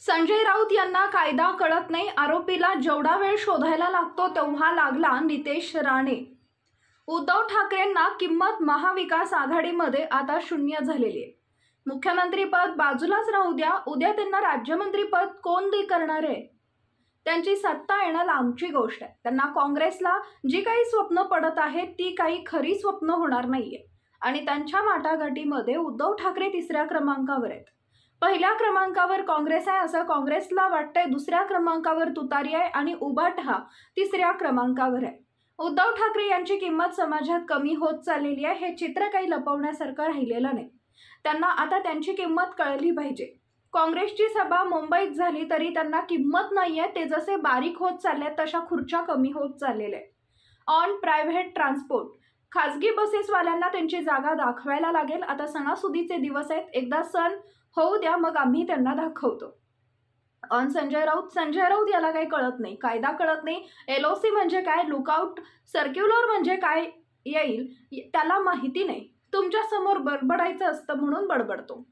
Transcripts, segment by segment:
संजय राऊत यांना कायदा कळत नाही, आरोपीला जेवढा वेळ शोधायला लागतो तेवढा लागला नितेश राणे। उद्धव ठाकरेंना किंमत महाविकास आघाडीमध्ये आता शून्य झालेली आहे। मुख्यमंत्री पद बाजूलाच राहू द्या, उद्या त्यांना राज्यमंत्री पद कोण करणार आहे? त्यांची सत्ता येणं लांबची गोष्ट आहे। त्यांना काँग्रेसला जी काही स्वप्न पडत आहेत ती काही खरी स्वप्न होणार नाहीये आणि त्यांच्या वाटाघाटीमध्ये उद्धव ठाकरे तिसऱ्या क्रमांकावर आहेत। पहिल्या क्रमांकावर काँग्रेस आहे असं काँग्रेसला वाटतंय, दुसऱ्या क्रमांकावर तुतारी आहे आणि उबाटा तिसऱ्या क्रमांकावर आहे। उद्धव ठाकरे यांची किंमत समाजात कमी होत चाललेली आहे, हे चित्र काही लपवण्यासारखं राहिलेलं नाही। त्यांना आता त्यांची किंमत कळली पाहिजे। काँग्रेसची सभा मुंबईत झाली तरी त्यांना किंमत नाहीये, ते जसे बारीक होत चालले तशा खुर्च्या कमी होत चाललेल्या आहेत। ऑन प्रायव्हेट ट्रान्सपोर्ट, खासगी बसेसवाल्यांना त्यांची जागा दाखवायला लागेल। आता सणासुदीचे दिवस आहेत, एकदा सण होऊ द्या मग आम्ही त्यांना दाखवतो। ऑन संजय राऊत याला काही कळत नाही, कायदा कळत नाही, LOC म्हणजे काय, लुकआउट सर्क्युलर म्हणजे काय येईल त्याला माहिती नाही। तुमच्या समोर बडबडायचं असतं म्हणून बडबडतो।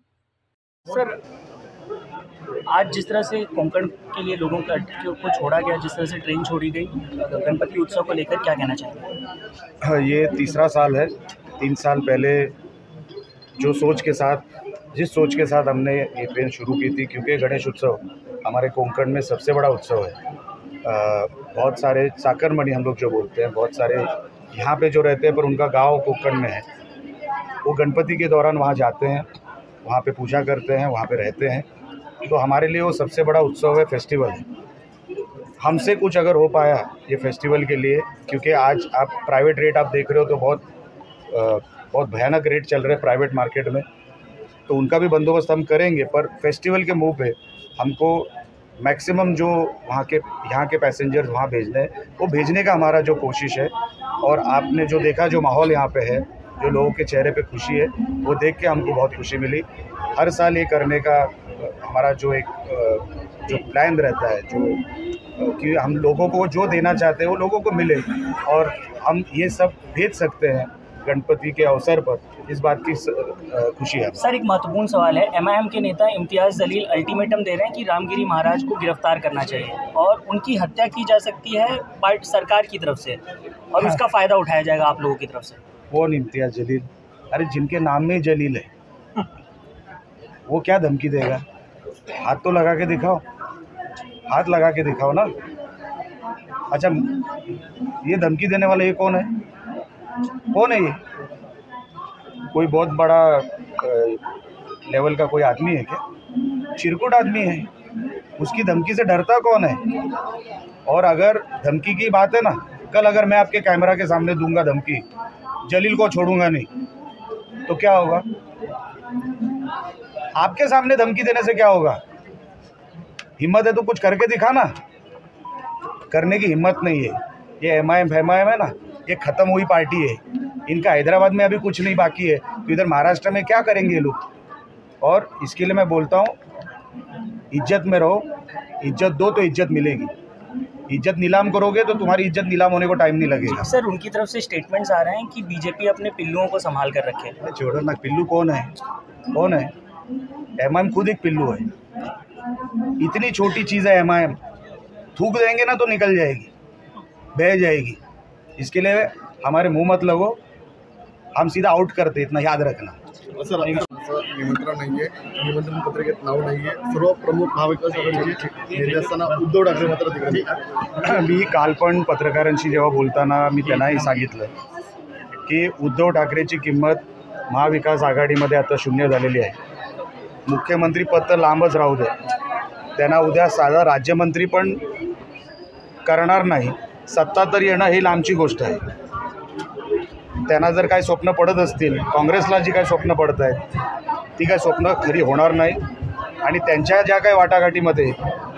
सर, आज जिस तरह से कोंकण के लिए लोगों को छोड़ा गया, जिस तरह से ट्रेन छोड़ी गई, गणपति उत्सव को लेकर क्या कहना चाहेंगे? ये तीसरा साल है। 3 साल पहले जिस सोच के साथ हमने ये ट्रेन शुरू की थी, क्योंकि गणेश उत्सव हमारे कोंकण में सबसे बड़ा उत्सव है। बहुत सारे चाकरमणि हम लोग जो बोलते हैं, बहुत सारे यहाँ पे जो रहते हैं पर उनका गांव कोंकण में है, वो गणपति के दौरान वहाँ जाते हैं, वहाँ पे पूजा करते हैं, वहाँ पे रहते हैं। तो हमारे लिए वो सबसे बड़ा उत्सव है, फेस्टिवल है। हमसे कुछ अगर हो पाया ये फेस्टिवल के लिए, क्योंकि आज आप प्राइवेट रेट आप देख रहे हो तो बहुत भयानक रेट चल रहे हैं प्राइवेट मार्केट में, तो उनका भी बंदोबस्त हम करेंगे। पर फेस्टिवल के मुँह पे हमको मैक्सिमम जो यहाँ के पैसेंजर्स वहाँ भेजने हैं, वो भेजने का हमारा जो कोशिश है। और आपने जो देखा, जो माहौल यहाँ पे है, जो लोगों के चेहरे पे खुशी है, वो देख के हमको बहुत खुशी मिली। हर साल ये करने का हमारा जो प्लान रहता है, कि हम लोगों को जो देना चाहते हैं वो लोगों को मिले और हम ये सब भेज सकते हैं गणपति के अवसर पर, इस बात की खुशी है। सर, एक महत्वपूर्ण सवाल है। MIM के नेता इम्तियाज़ जलील अल्टीमेटम दे रहे हैं कि रामगिरी महाराज को गिरफ्तार करना चाहिए और उनकी हत्या की जा सकती है सरकार की तरफ से और उसका फ़ायदा उठाया जाएगा आप लोगों की तरफ से। कौन इम्तियाज़ जलील? अरे जिनके नाम में जलील है वो क्या धमकी देगा? हाथ तो लगा के दिखाओ, हाथ लगा के दिखाओ ना। अच्छा, ये धमकी देने वाला ये कौन है? कौन है ये? कोई बहुत बड़ा लेवल का कोई आदमी है क्या? चिरकुट आदमी है, उसकी धमकी से डरता कौन है? और अगर धमकी की बात है ना, कल अगर मैं आपके कैमरा के सामने दूंगा धमकी, जलील को छोड़ूंगा नहीं, तो क्या होगा? आपके सामने धमकी देने से क्या होगा? हिम्मत है तो कुछ करके दिखा ना। करने की हिम्मत नहीं है। ये MIM है ना, ये ख़त्म हुई पार्टी है। इनका हैदराबाद में अभी कुछ नहीं बाकी है, तो इधर महाराष्ट्र में क्या करेंगे ये लोग? और इसके लिए मैं बोलता हूँ, इज्जत में रहो, इज्जत दो तो इज्जत मिलेगी। इज्जत नीलाम करोगे तो तुम्हारी इज्जत नीलाम होने को टाइम नहीं लगेगा। सर, उनकी तरफ से स्टेटमेंट्स आ रहे हैं कि बीजेपी अपने पिल्लुओं को संभाल कर रखे। छोड़ो ना, पिल्लू कौन है? कौन है? MIM खुद एक पिल्लू है। इतनी छोटी चीज़ है MIM, थूक देंगे ना तो निकल जाएगी, बह जाएगी। इसके लिए हमारे मुंह मत लगो, हम सीधा आउट करते, इतना याद रखना। सर, निमंत्रण नाही आहे, निमंत्रण पत्रिकेत नाव नाही आहे, सर्व प्रमुख महाविकास आघाडीचे नेते असताना उद्धव ठाकरे मात्र तिकडे। मी काल पण पत्रकारांशी जेव्हा बोलताना मी त्यांनाही सांगितलं की उद्धव ठाकरेची किंमत महाविकास आघाडीमध्ये आता शून्य झालेली आहे। मुख्यमंत्री पद तर लांबच राहू दे, त्यांना उद्या साधा राज्यमंत्री पण करणार नाही, सत्ता तर येणं ही लांबची गोष्ट आहे। त्यांना जर काही स्वप्न पडत असतील, काँग्रेसला जी काही स्वप्न पडत आहेत ती काही स्वप्न खरी होणार नाही। आणि त्यांच्या ज्या काही वाटाघाटीमध्ये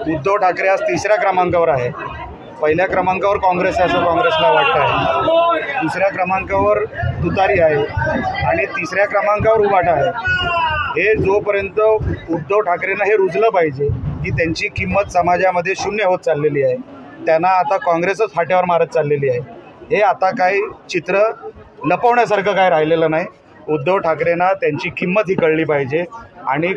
उद्धव ठाकरे आज तिसऱ्या क्रमांकावर आहे, पहिल्या क्रमांकावर काँग्रेस आहे असं काँग्रेसला वाटतं आहे, दुसऱ्या क्रमांकावर तुतारी आहे आणि तिसऱ्या क्रमांकावर उबाटा आहे। हे जोपर्यंत उद्धव ठाकरेंना हे रुजलं पाहिजे की त्यांची किंमत समाजामध्ये शून्य होत चाललेली आहे, त्यांना आता काँग्रेसच फाट्यावर मारत चाललेली आहे, हे आता काही चित्र लपवण्यासारखं काय राहिलेलं नाही। उद्धव ठाकरेंना त्यांची किंमत ही कळली पाहिजे आणि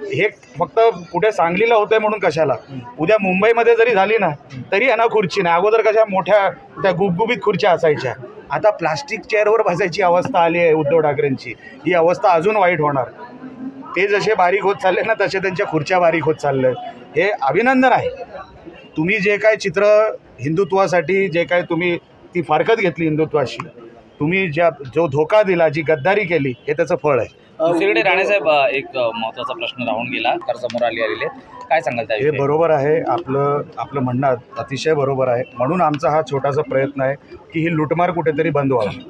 हे फक्त कुठे सांगलीला होतंय म्हणून कशाला, उद्या मुंबईमध्ये जरी झाली ना तरी यांना खुर्ची नाही. अगोदर कशा मोठ्या त्या गुबगुबीत खुर्च्या असायच्या, आता प्लास्टिक चेअरवर बसायची अवस्था आली आहे उद्धव ठाकरेंची. ही अवस्था अजून वाईट होणार. ते जसे बारीक होत चालले ना तसे त्यांच्या खुर्च्या बारीक होत चालल्या. हे अभिनंदन आहे. तुम्ही जे काय चित्र हिंदुत्वासाठी जे काय तुम्ही ती फारकत घेतली हिंदुत्वाशी, तुम्ही जो धोका दिला, जी गद्दारी केली, हे त्याचं फळ आहे. दुसरीकडे राणेसाहेब एक महत्त्वाचा प्रश्न राहून गेला, समोर आलेले काय सांगाल हे बरोबर आहे. आपलं म्हणणं अतिशय बरोबर आहे. म्हणून आमचा हा छोटासा प्रयत्न आहे की ही लुटमार कुठेतरी बंद व्हावी.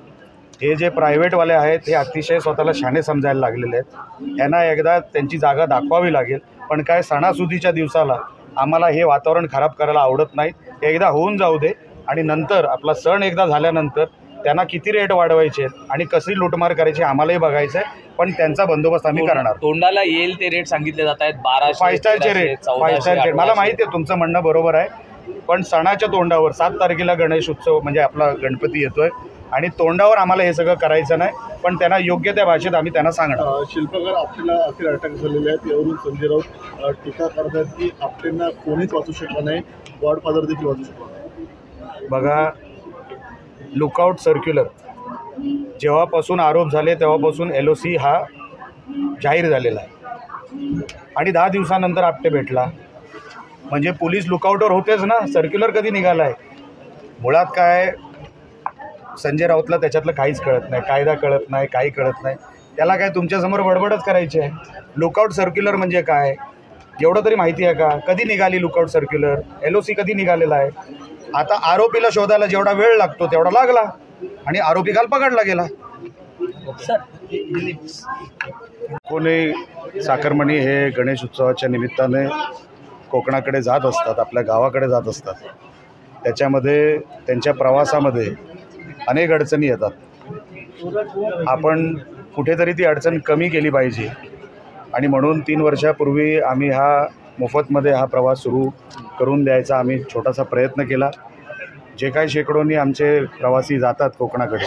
हे जे प्रायव्हेटवाले आहेत हे अतिशय स्वतःला शाणे समजायला लागलेले आहेत. यांना एकदा त्यांची जागा दाखवावी लागेल. पण काय सणासुदीच्या दिवसाला आम्हाला हे वातावरण खराब करायला आवडत नाही. एकदा होऊन जाऊ दे आणि नंतर आपला सण एकदा झाल्यानंतर त्यांना किती रेट वाढवायचे आणि कशी लुटमार करायची आम्हालाही बघायचं आहे. पण त्यांचा बंदोबस्त आम्ही करणार. तोंडाला येईल ते रेट सांगितले जात आहेत, 1200 फाय स्टारचे रेट. मला माहिती आहे तुमचं म्हणणं बरोबर आहे. पण सणाच्या तोंडावर 7 तारखेला गणेश उत्सव म्हणजे आपला गणपती येतोय आणि तोंडावर आम्हाला हे सगळं करायचं नाही. पण त्यांना योग्य त्या भाषेत आम्ही त्यांना सांगणार. शिल्पकार आपल्याला अखेर अटक झालेले आहेत. यावरून संजय राऊत टीका करतात की आपल्याला कोणीच वाचू शकला नाही, गॉडफादर देखील वाचू शकला नाही. बघा, लुकआउट सर्क्युलर जेव्हापासून आरोप झाले तेव्हापासून LOC हा जाहीर झालेला आहे आणि 10 दिवसानंतर आपटे भेटला. म्हणजे पोलीस लुकआउटवर होतेच ना. सर्क्युलर कधी निघाला आहे? मुळात काय, संजय राऊतला त्याच्यातलं काहीच कळत नाही, कायदा कळत नाही, काही कळत नाही. त्याला काय तुमच्यासमोर बडबडच करायची आहे. लुकआउट सर्क्युलर म्हणजे काय एवढं तरी माहिती आहे का? कधी निघाली लुकआउट सर्क्युलर? LOC कधी निघालेला आहे? आता आरोपीला शोधायला जेवढा वेळ लागतो तेवढा लागला आणि आरोपी काल पकडला गेला. कोणी साखरमणी हे गणेश उत्सवाच्या निमित्ताने कोकणाकडे जात असतात, आपल्या गावाकडे जात असतात. त्याच्यामध्ये त्यांच्या प्रवासामध्ये अनेक अडचणी येतात. आपण कुठेतरी ती अडचण कमी केली पाहिजे आणि म्हणून 3 वर्षापूर्वी आम्ही मोफतमध्ये हा प्रवास सुरू करून द्यायचा आम्ही छोटासा प्रयत्न केला. जे काही शेकडोनी आमचे प्रवासी जातात कोकणाकडे,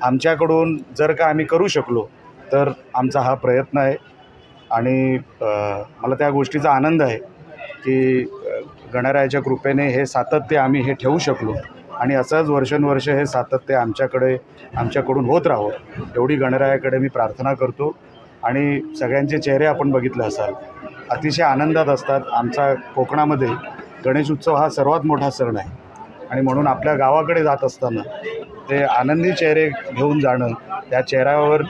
आमच्याकडून जर का आम्ही करू शकलो तर आमचा हा प्रयत्न आहे. आणि मला त्या गोष्टीचा आनंद आहे की गणरायाच्या कृपेने हे सातत्य आम्ही हे ठेवू शकलो आणि असंच वर्षानुवर्ष हे सातत्य आमच्याकडून होत राहावं एवढी गणरायाकडे मी प्रार्थना करतो. आणि सगळ्यांचे चेहरे आपण बघितले असाल, अतिशय आनंदात असतात. आमचा कोकणामध्ये गणेश उत्सव हा सर्वात मोठा सण आहे आणि म्हणून आपल्या गावाकडे जात असताना ते आनंदी चेहरे घेऊन जाणं, त्या चेहऱ्यावर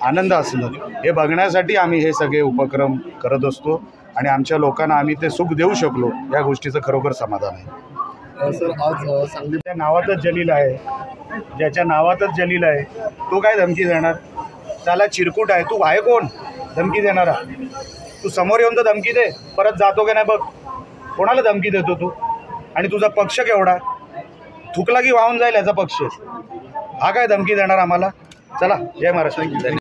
आनंद असणं, हे बघण्यासाठी आम्ही हे सगळे उपक्रम करत असतो आणि आमच्या लोकांना आम्ही ते सुख देऊ शकलो या गोष्टीचं खरोखर समाधान आहे. सर, आज सांगली नावातच जलील आहे, ज्याच्या नावातच जलील आहे तो काय धमकी देणार? त्याला चिरकुट आहे. तू आहे कोण धमकी देणारा? तू समोर येऊन तर धमकी दे, परत जातो की नाही बघ. कोणाला धमकी देतो तू? आणि तुझा पक्ष केवढा? थुकला की वाहून जाईल याचा पक्ष. हा काय धमकी देणार आम्हाला? चला, जय महाराष्ट्र.